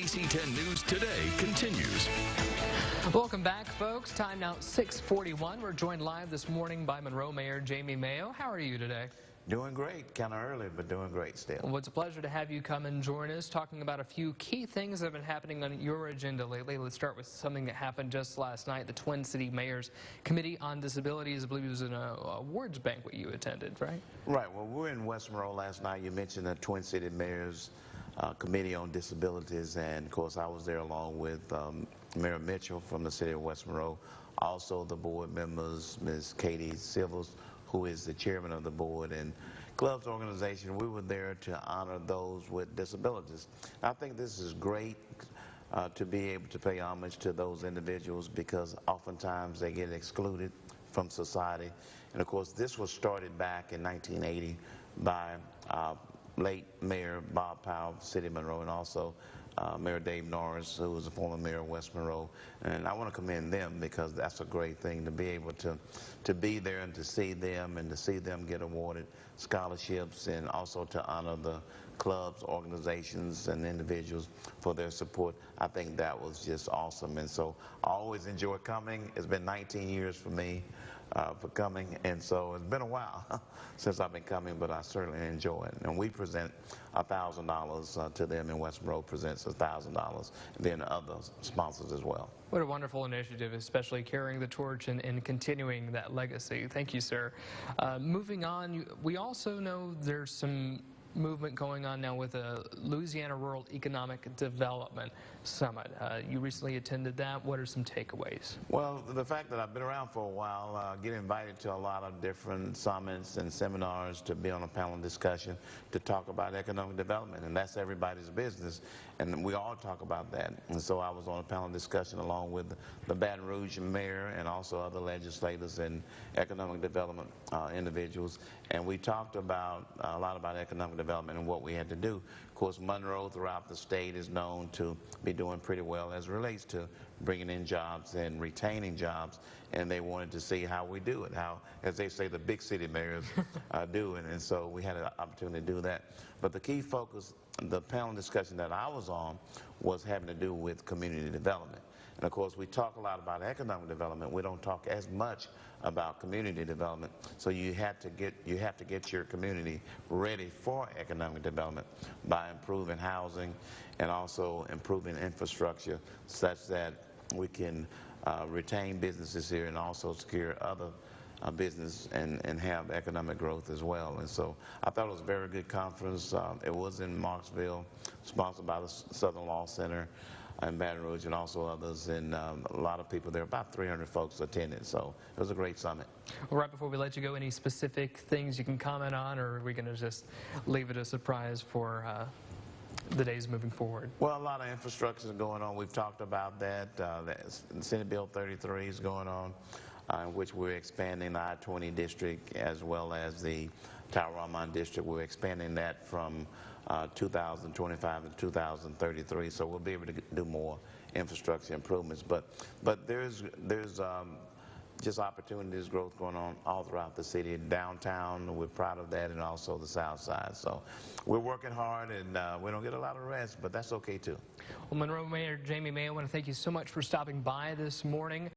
KC10 News Today continues. Welcome back, folks. Time now 6:41. We're joined live this morning by Monroe Mayor Jamie Mayo. How are you today? Doing great. Kind of early, but doing great still. Well, it's a pleasure to have you come and join us, talking about a few key things that have been happening on your agenda lately. Let's start with something that happened just last night. The Twin City Mayor's Committee on Disabilities, I believe it was an awards banquet you attended, right? Right. Well, we were in West Monroe last night. You mentioned the Twin City Mayor's Committee on Disabilities, and of course I was there along with Mayor Mitchell from the city of West Monroe. Also the board members, Ms. Katie Silvers, who is the chairman of the board, and Clubs organization. We were there to honor those with disabilities. I think this is great to be able to pay homage to those individuals, because oftentimes they get excluded from society. And of course this was started back in 1980 by late Mayor Bob Powell of the City of Monroe, and also Mayor Dave Norris, who was a former mayor of West Monroe. And I want to commend them, because that's a great thing to be able to be there and to see them and to see them get awarded scholarships, and also to honor the clubs, organizations, and individuals for their support. I think that was just awesome. And so I always enjoy coming. It's been 19 years for me for coming, and so it's been a while since I've been coming, but I certainly enjoy it. And we present $1,000 to them, and West Monroe presents $1,000, and then other sponsors as well. What a wonderful initiative, especially carrying the torch and continuing that legacy. Thank you, sir. Moving on, we also know there's some movement going on now with the Louisiana Rural Economic Development Summit. You recently attended that. What are some takeaways? Well, the fact that I've been around for a while, get invited to a lot of different summits and seminars to be on a panel discussion to talk about economic development, and that's everybody's business, and we all talk about that. And so I was on a panel discussion along with the Baton Rouge mayor and also other legislators and economic development individuals, and we talked about a lot about economic development and what we had to do. Of course, Monroe throughout the state is known to be doing pretty well as it relates to bringing in jobs and retaining jobs, and they wanted to see how we do it, how, as they say, the big city mayors do it, and so we had an opportunity to do that. But the key focus, the panel discussion that I was on, was having to do with community development. And of course, we talk a lot about economic development. We don't talk as much about community development. So you have to get your community ready for economic development by improving housing and also improving infrastructure, such that we can retain businesses here and also secure other business and have economic growth as well. And so I thought it was a very good conference. It was in Marksville, sponsored by the Southern Law Center in Baton Rouge, and also others, and a lot of people there. About 300 folks attended, so it was a great summit. Well, right before we let you go, any specific things you can comment on, or are we going to just leave it a surprise for the days moving forward? Well, a lot of infrastructure is going on. We've talked about that. Senate Bill 33 is going on, in which we're expanding the I-20 district as well as the Tower-Rahman district. We're expanding that from 2025 to 2033, so we'll be able to do more infrastructure improvements. But there's just opportunities, growth going on all throughout the city. Downtown, we're proud of that, and also the South Side. So we're working hard, and we don't get a lot of rest, but that's okay too. Well, Monroe Mayor Jamie Mayo, I want to thank you so much for stopping by this morning.